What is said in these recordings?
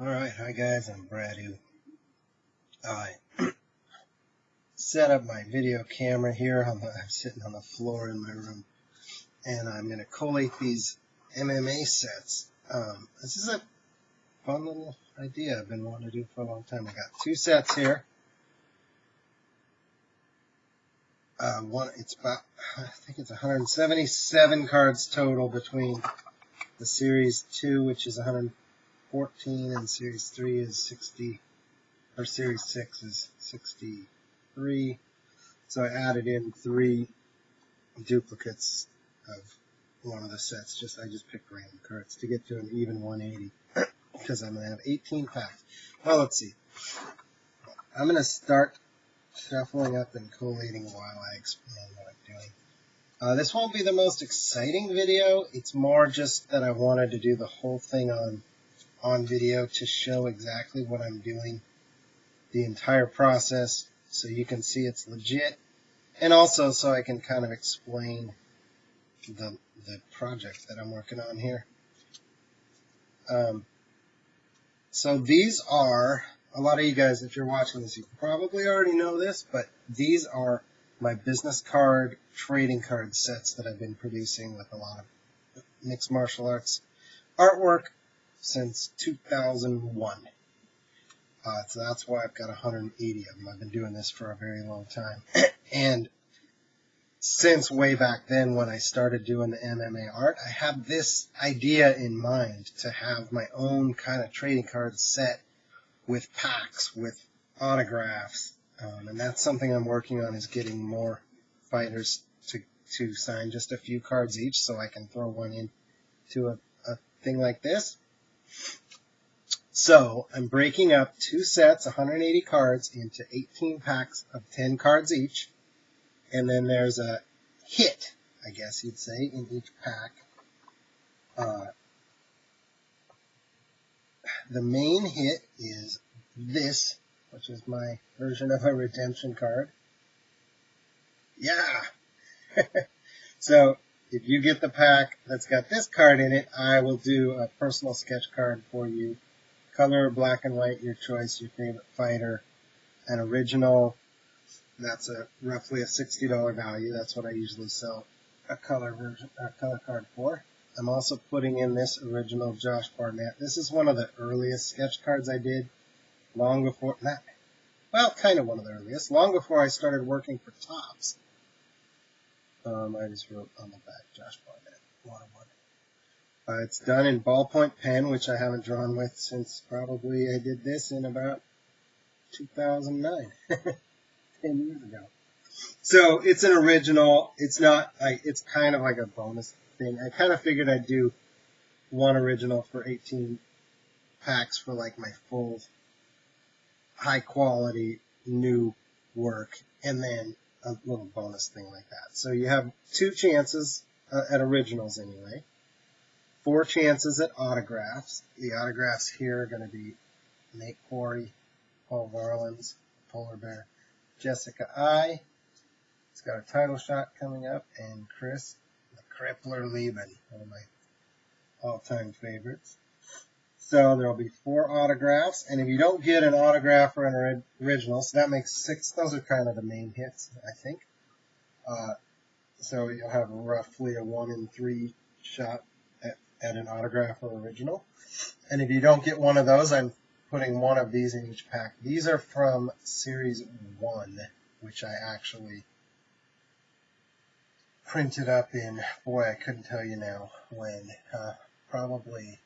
Alright, hi guys, I'm Bradu. I set up my video camera here. I'm sitting on the floor in my room, and I'm going to collate these MMA sets. This is a fun little idea I've been wanting to do for a long time. I got two sets here. It's about, I think it's 177 cards total between the Series 2, which is 114, and Series 3 is 60. Or Series 6 is 63. So I added in 3 duplicates of one of the sets. I just picked random cards to get to an even 180 because I'm going to have 18 packs. Well, let's see. I'm going to start shuffling up and collating while I explain what I'm doing. This won't be the most exciting video. It's more just that I wanted to do the whole thing on video to show exactly what I'm doing. The entire process, so you can see it's legit, and also so I can kind of explain the project that I'm working on here. So these are, a lot of you guys, if you're watching this, you probably already know this, but these are my business card, trading card sets that I've been producing with a lot of mixed martial arts artwork since 2001. So that's why I've got 180 of them. I've been doing this for a very long time. And since way back then when I started doing the MMA art, I had this idea in mind to have my own kind of trading card set with packs, with autographs. And that's something I'm working on, is getting more fighters to sign just a few cards each so I can throw one in to a thing like this. So I'm breaking up 2 sets, 180 cards, into 18 packs of 10 cards each. And then there's a hit, I guess you'd say, in each pack. The main hit is this, which is my version of a redemption card. Yeah! So if you get the pack that's got this card in it, I will do a personal sketch card for you. Color, black and white, your choice, your favorite fighter. An original, that's roughly a $60 value. That's what I usually sell a color card for. I'm also putting in this original Josh Barnett. This is one of the earliest sketch cards I did, long before, kind of one of the earliest, long before I started working for Topps. I just wrote on the back, Josh Barnett, 101. It's done in ballpoint pen, which I haven't drawn with since probably I did this in about 2009, 10 years ago. So it's an original. It's not like, it's kind of like a bonus thing. I kind of figured I'd do one original for 18 packs for like my full high quality new work, and then a little bonus thing like that. So you have 2 chances at originals anyway. 4 chances at autographs. The autographs here are going to be Nate Quarry, Paul Varlins, Polar Bear, Jessica I. It's got a title shot coming up, and Chris the Crippler Lieben, one of my all-time favorites. So there'll be 4 autographs, and if you don't get an autograph or an original, so that makes 6. Those are kind of the main hits, I think. So you'll have roughly a 1 in 3 shot at an autograph or original. And if you don't get one of those, I'm putting one of these in each pack. These are from Series 1, which I actually printed up in, boy, I couldn't tell you now when, probably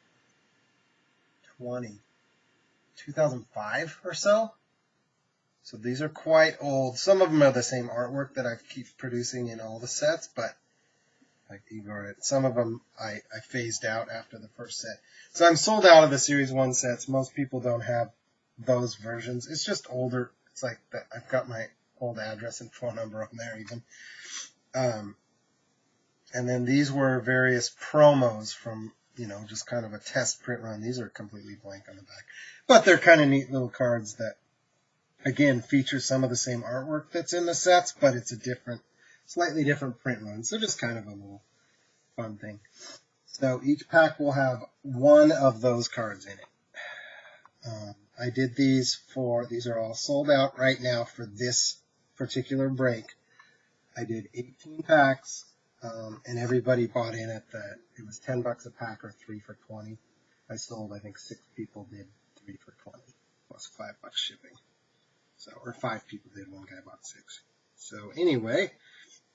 2005 or so. So these are quite old. Some of them are the same artwork that I keep producing in all the sets, but like Igor, some of them I phased out after the first set. So I'm sold out of the Series 1 sets. Most people don't have those versions. It's just older. It's like that. I've got my old address and phone number on there even. And then these were various promos from, just kind of a test print run. These are completely blank on the back. But they're kind of neat little cards that, again, feature some of the same artwork that's in the sets, but it's a slightly different print run. So just kind of a little fun thing. So each pack will have 1 of those cards in it. I did these are all sold out right now for this particular break. I did 18 packs, and everybody bought in at it was $10 a pack or 3 for 20. I sold, I think 6 people did 3 for 20, plus $5 shipping. So, or 5 people did, one guy bought 6. So anyway,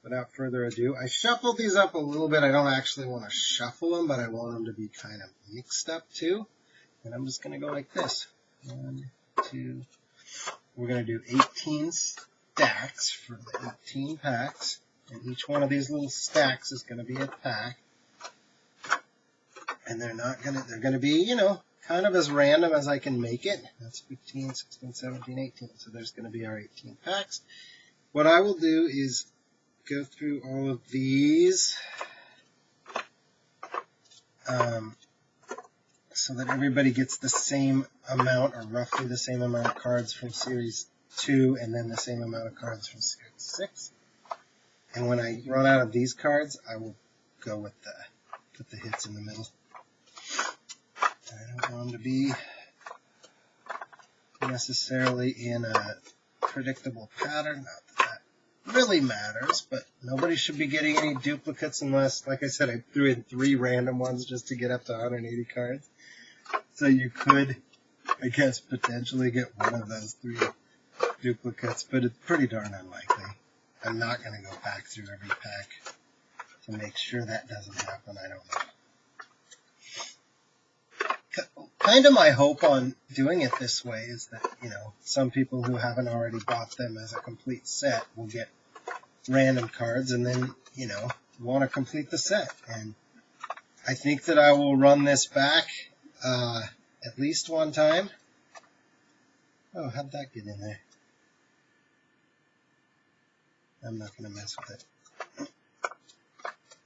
without further ado, I shuffled these up a little bit. I don't actually want to shuffle them, but I want them to be kind of mixed up too. And I'm just going to go like this. 1, 2, we're going to do 18 stacks for the 18 packs. And each one of these little stacks is going to be a pack. And they're going to be, you know, kind of as random as I can make it. That's 15, 16, 17, 18. So there's going to be our 18 packs. What I will do is go through all of these so that everybody gets the same amount, or roughly the same amount of cards from Series 2, and then the same amount of cards from Series 6. And when I run out of these cards, I will go with put the hits in the middle. I don't want them to be necessarily in a predictable pattern. Not that that really matters, but nobody should be getting any duplicates unless, like I said, I threw in 3 random ones just to get up to 180 cards. So you could, I guess, potentially get one of those 3 duplicates, but it's pretty darn unlikely. I'm not going to go back through every pack to make sure that doesn't happen. I don't know. Kind of my hope on doing it this way is that, you know, some people who haven't already bought them as a complete set will get random cards and then, you know, want to complete the set. And I think that I will run this back at least one time. Oh, how'd that get in there? I'm not going to mess with it.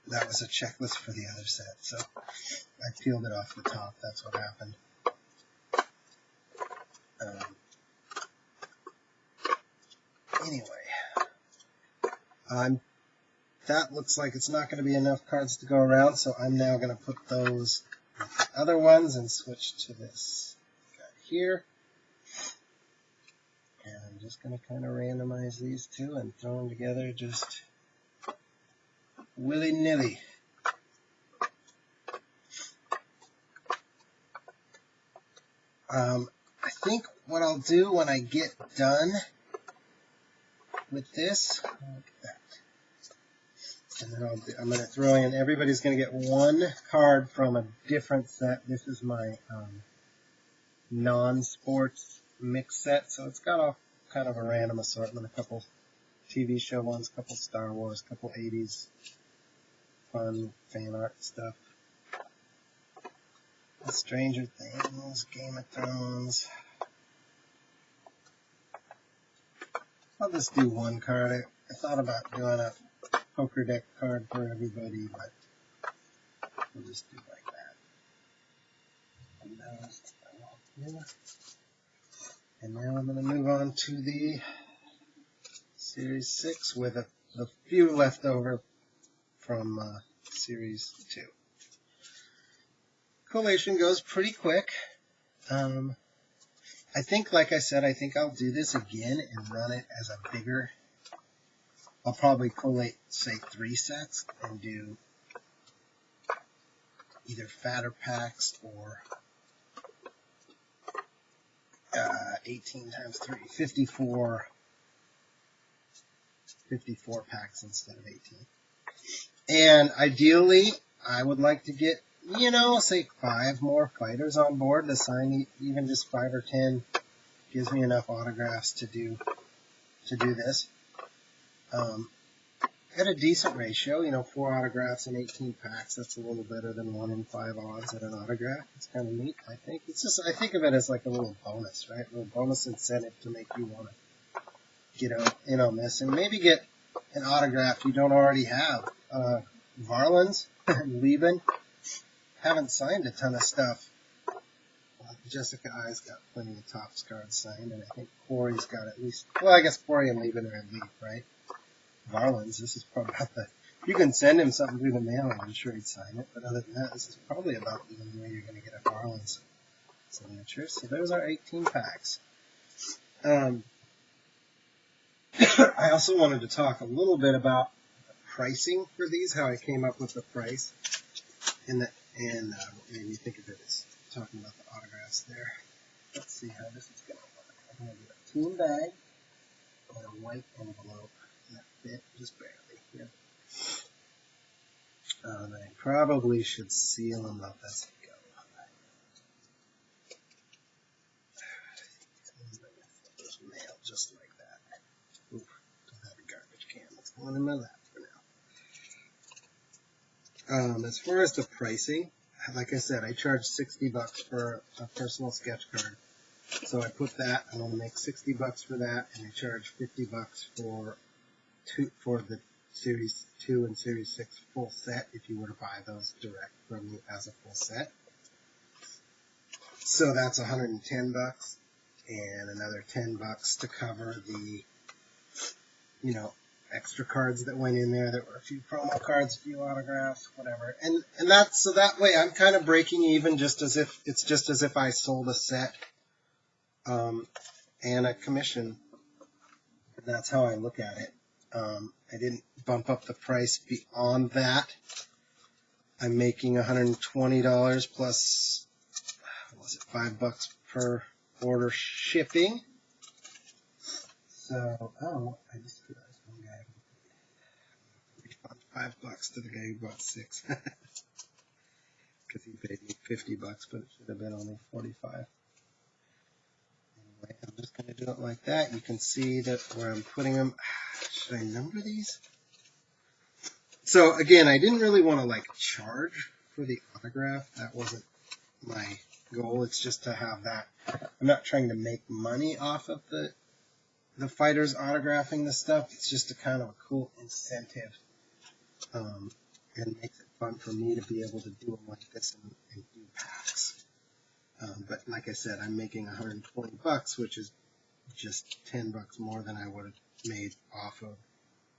That was a checklist for the other set, so I peeled it off the top. That's what happened. Anyway, that looks like it's not going to be enough cards to go around, so I'm now going to put those with the other ones and switch to this guy here. And I'm just going to kind of randomize these two and throw them together just willy-nilly. I think what I'll do when I get done with this, look at that. And then I'm going to throw in, everybody's going to get 1 card from a different set. This is my non-sports mix set, so it's got a kind of a random assortment, a couple TV show ones, a couple Star Wars, a couple 80s fun fan art stuff. Stranger Things, Game of Thrones. I'll just do 1 card. I thought about doing a poker deck card for everybody, but we'll just do like that. And now I'm going to move on to the Series 6 with a few left over from Series 2. Collation goes pretty quick. I think, like I said, I think I'll do this again and run it as a bigger. I'll probably collate, say, 3 sets and do either fatter packs or 18 times 3, 54 packs instead of 18. And ideally, I would like to get, you know, say 5 more fighters on board to sign. Even just 5 or 10 gives me enough autographs to do this. At a decent ratio, you know, 4 autographs and 18 packs. That's a little better than 1 in 5 odds at an autograph. It's kind of neat, I think. It's just, I think of it as like a little bonus, right? A little bonus incentive to make you want to get in on this and maybe get an autograph you don't already have. Varlands and Lieben haven't signed a ton of stuff. Jessica I's got plenty of Topps cards signed, and I think Corey's got at least, well, I guess Corey and Lieben are in league, right? Varlands, this is probably about you can send him something through the mail and I'm sure he'd sign it, but other than that, this is probably about the only way you're going to get a Varlands signatures. So there's our 18 packs. I also wanted to talk a little bit about the pricing for these, how I came up with the price, and what made me think of it is talking about the autographs there. Let's see how this is going to work. I'm going to do a team bag and a white envelope. That fit just barely. Yep. I probably should seal them up as I go. Mail just like that. Oof, don't have a garbage can. Let's go in my lap for now. As far as the pricing, like I said, I charge $60 for a personal sketch card. So I put that, I'm going to make $60 for that, and I charge $50 for the Series 2 and Series 6 full set if you were to buy those direct from me as a full set. So that's $110, and another $10 to cover the, extra cards that went in there. There were a few promo cards, a few autographs, whatever. And that's, so that way I'm kind of breaking even just as if I sold a set, and a commission. And that's how I look at it. I didn't bump up the price beyond that. I'm making $120 plus, what was it, $5 per order shipping. So, I just realized one guy refund $5 to the guy who bought 6. Because he paid me $50, but it should have been only $45. Anyway, I'm just going to do it like that. You can see that where I'm putting them. Should I number these? So again, I didn't really want to charge for the autograph. That wasn't my goal. It's just to have that. I'm not trying to make money off of the fighters autographing the stuff. It's just a kind of a cool incentive, and makes it fun for me to be able to do them like this and do packs. But like I said, I'm making $120, which is just $10 more than I would have made off of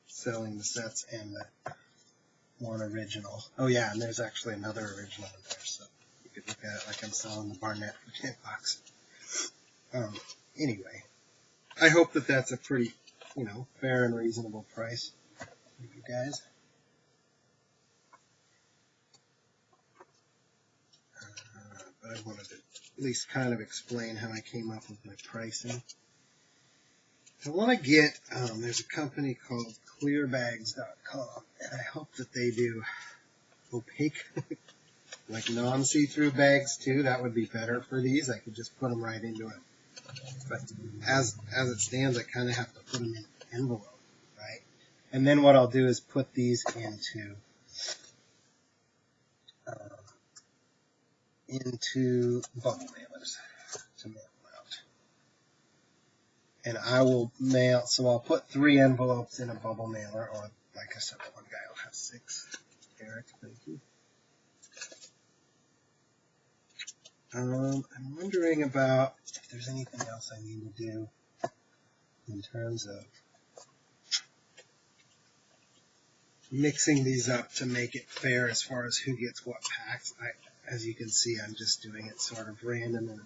selling the sets and the one original. Oh yeah, and there's actually another original in there, so you could look at it like I'm selling the Barnett for $10. Anyway, I hope that that's a pretty, fair and reasonable price for you guys. But I wanted to at least kind of explain how I came up with my pricing. I want to get, there's a company called clearbags.com, and I hope that they do opaque, like non-see-through bags too. That would be better for these. I could just put them right into it. But as it stands, I kind of have to put them in an envelope, right? And then what I'll do is put these into bubble mailers to mail them out. And I will mail, so I'll put 3 envelopes in a bubble mailer, or like I said, one guy will have 6. Eric, thank you. I'm wondering about if there's anything else I need to do in terms of mixing these up to make it fair as far as who gets what packs. As you can see, I'm just doing it sort of random and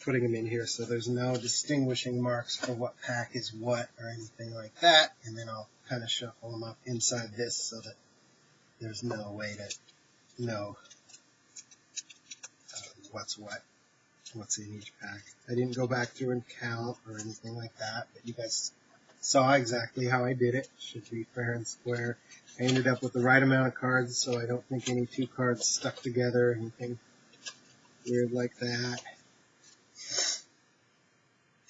putting them in here, so there's no distinguishing marks for what pack is what or anything like that. And then I'll kind of shuffle them up inside this so that there's no way to know what's in each pack. I didn't go back through and count or anything like that, but you guys saw exactly how I did it. Should be fair and square. I ended up with the right amount of cards, so I don't think any 2 cards stuck together or anything weird like that.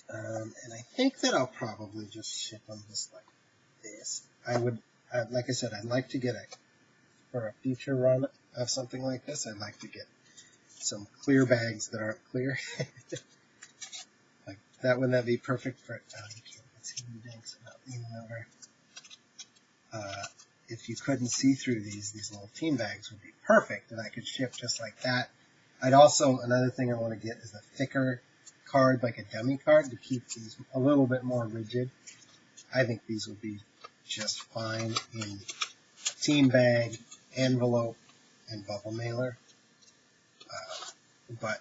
And I think that I'll probably just ship them just like this. Like I said, I'd like to get for a future run of something like this, I'd like to get some clear bags that aren't clear. Like that, wouldn't that be perfect for let's see who thinks about leaning over. If you couldn't see through these little team bags would be perfect, and I could ship just like that. Another thing I want to get is a thicker card, like a dummy card, to keep these a little bit more rigid. I think these will be just fine in team bag, envelope, and bubble mailer. But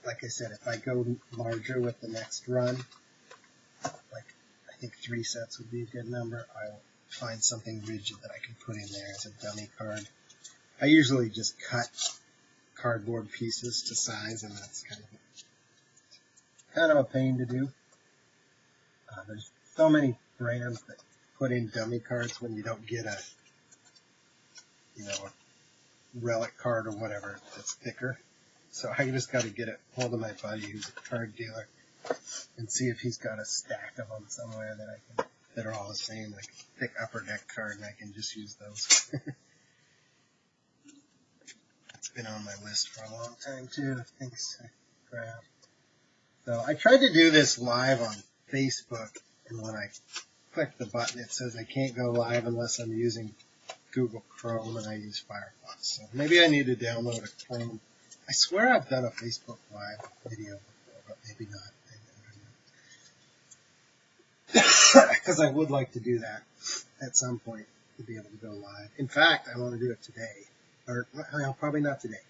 like I said, if I go larger with the next run, like I think 3 sets would be a good number, I'll find something rigid that I can put in there as a dummy card. I usually just cut cardboard pieces to size, and that's kind of a pain to do. There's so many brands that put in dummy cards when you don't get a relic card or whatever that's thicker. So I just got to get a hold of my buddy who's a card dealer and see if he's got a stack of them somewhere that are all the same, like thick upper deck card, and I can just use those. It's been on my list for a long time too, of things to grab. So I tried to do this live on Facebook, and when I click the button, it says I can't go live unless I'm using Google Chrome, and I use Firefox. So maybe I need to download a Chrome. I swear I've done a Facebook Live video before, but maybe not. Because I would like to do that at some point, to be able to go live. In fact, I want to do it today. Or, well, probably not today.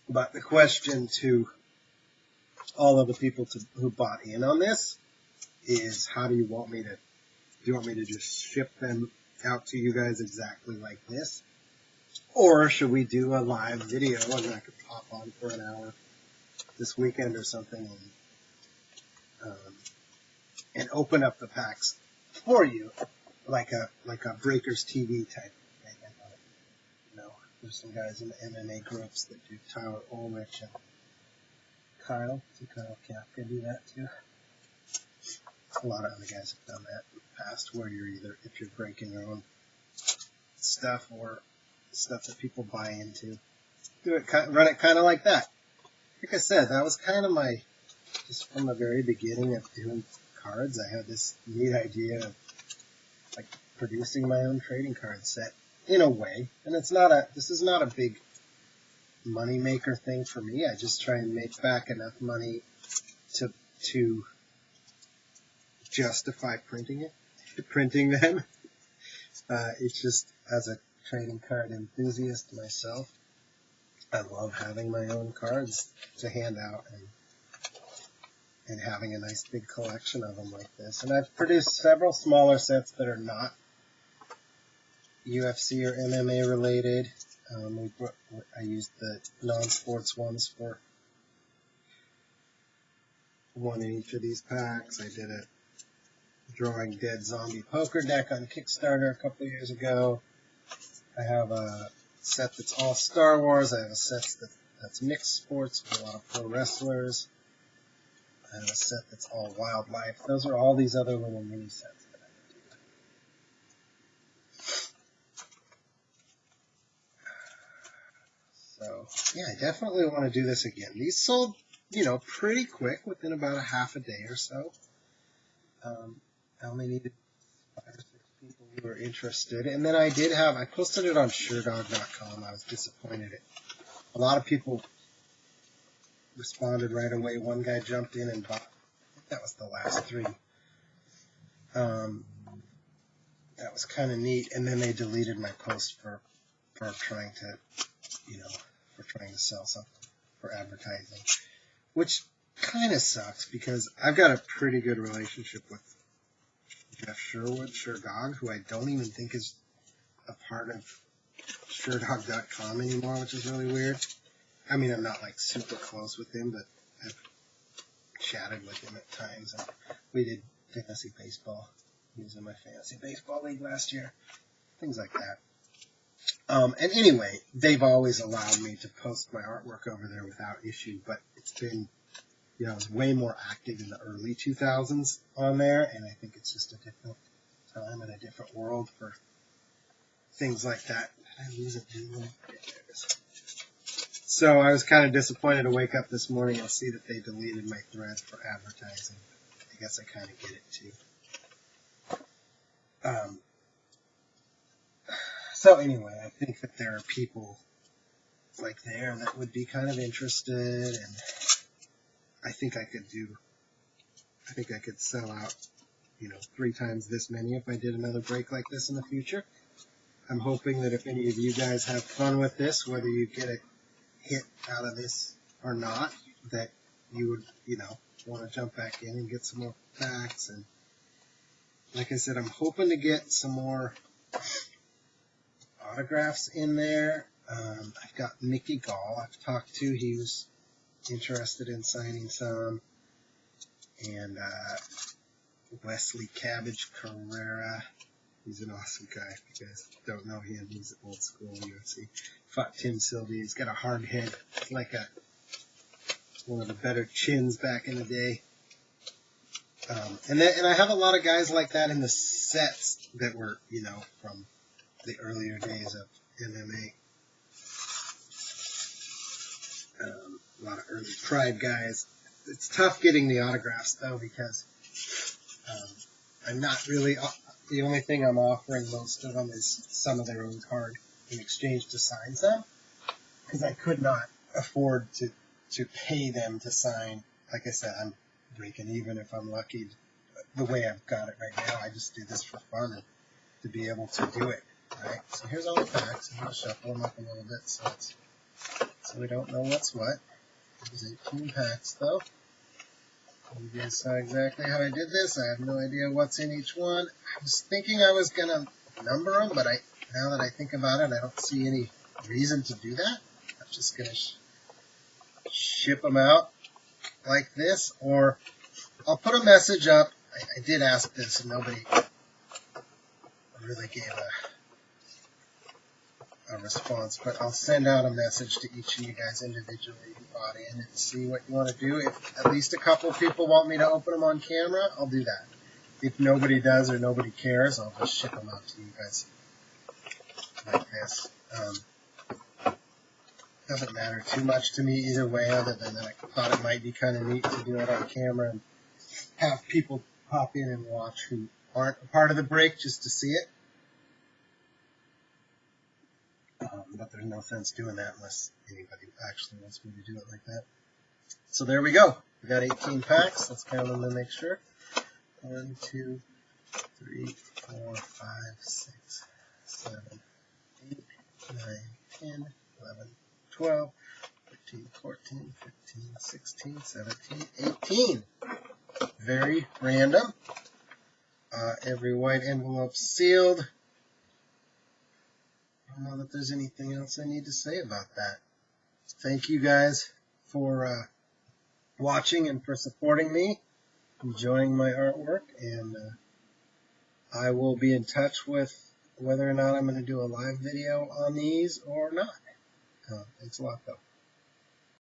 But the question to all of the people who bought in on this is, how do you want me to, do you want me to just ship them out to you guys exactly like this? Or should we do a live video and I could pop on for an hour this weekend or something and open up the packs for you like a Breakers TV type thing? There's some guys in the MMA groups that do. Tyler Ulrich and Kyle Kapka do that too. A lot of other guys have done that in the past, where you're either, if you're breaking your own stuff or stuff that people buy into, run it kind of like that. Like I said, that was kind of just from the very beginning of doing cards, I had this neat idea of like producing my own trading card set in a way. And this is not a big money maker thing for me. I just try and make back enough money to justify printing them. It's just, as a trading card enthusiast myself, I love having my own cards to hand out and having a nice big collection of them like this. And I've produced several smaller sets that are not UFC or MMA related. I used the non-sports ones for one in each of these packs. I did a Drawing Dead Zombie Poker deck on Kickstarter a couple years ago. I have a set that's all Star Wars. I have a set that's mixed sports with a lot of pro wrestlers. I have a set that's all wildlife. Those are all these other little mini sets that I do. So, yeah, I definitely want to do this again. These sold, pretty quick, within about a half a day or so. I only needed 5 or 6 people who were interested. And then I posted it on SureDog.com. I was disappointed. A lot of people responded right away. One guy jumped in and bought. I think that was the last 3. That was kind of neat. And then they deleted my post for trying to, for trying to sell something for advertising, which kind of sucks because I've got a pretty good relationship with Jeff SureDog, who I don't even think is a part of SureDog.com anymore, which is really weird. I mean, I'm not like super close with him, but I've chatted with him at times. And we did fantasy baseball. He was in my fantasy baseball league last year. Things like that. And anyway, they've always allowed me to post my artwork over there without issue, but it's been, I was way more active in the early 2000s on there, and I think it's just a different time and a different world for things like that. Did I lose it? Yeah, there it is. So I was kind of disappointed to wake up this morning and see that they deleted my thread for advertising. I guess I kind of get it too. So anyway, I think that there are people like there that would be kind of interested, and I think I could sell out, 3 times this many if I did another break like this in the future. I'm hoping that if any of you guys have fun with this, whether you get a hit out of this or not that you would, want to jump back in and get some more packs. And like I said, I'm hoping to get some more autographs in there. I've got Mickey Gall I've talked to. He was interested in signing some. And Wesley Cabbage Carrera. He's an awesome guy. If you guys don't know him, he's old school UFC. Fought Tim Sylvia. He's got a hard head. It's like one of the better chins back in the day. And I have a lot of guys like that in the sets that were, from the earlier days of MMA. A lot of early Pride guys. It's tough getting the autographs, though, because I'm not really... The only thing I'm offering most of them is some of their own card in exchange to sign some, because I could not afford to pay them to sign. Like I said, I'm breaking even if I'm lucky. The way I've got it right now, I just do this for fun and to be able to do it. Right? So here's all the packs. I'm going to shuffle them up a little bit so we don't know what's what. There's 18 packs, though. You guys saw exactly how I did this. I have no idea what's in each one. I was thinking I was going to number them, but now that I think about it, I don't see any reason to do that. I'm just going to ship them out like this, or I'll put a message up. I did ask this, and nobody really gave a response, but I'll send out a message to each of you guys individually who bought in and see what you want to do. If at least a couple of people want me to open them on camera, I'll do that. If nobody does or nobody cares, I'll just ship them out to you guys like this. Doesn't matter too much to me either way, other than that I thought it might be kind of neat to do it on camera and have people pop in and watch who aren't a part of the break just to see it. But there's no sense doing that unless anybody actually wants me to do it like that. So there we go. We got 18 packs. Let's count them to make sure. 1, 2, 3, 4, 5, 6, 7, 8, 9, 10, 11, 12, 13, 14, 15, 16, 17, 18. Very random. Every white envelope sealed. I don't know that there's anything else I need to say about that. Thank you guys for watching and for supporting me, enjoying my artwork, and I will be in touch with whether or not I'm going to do a live video on these or not. Thanks a lot, though.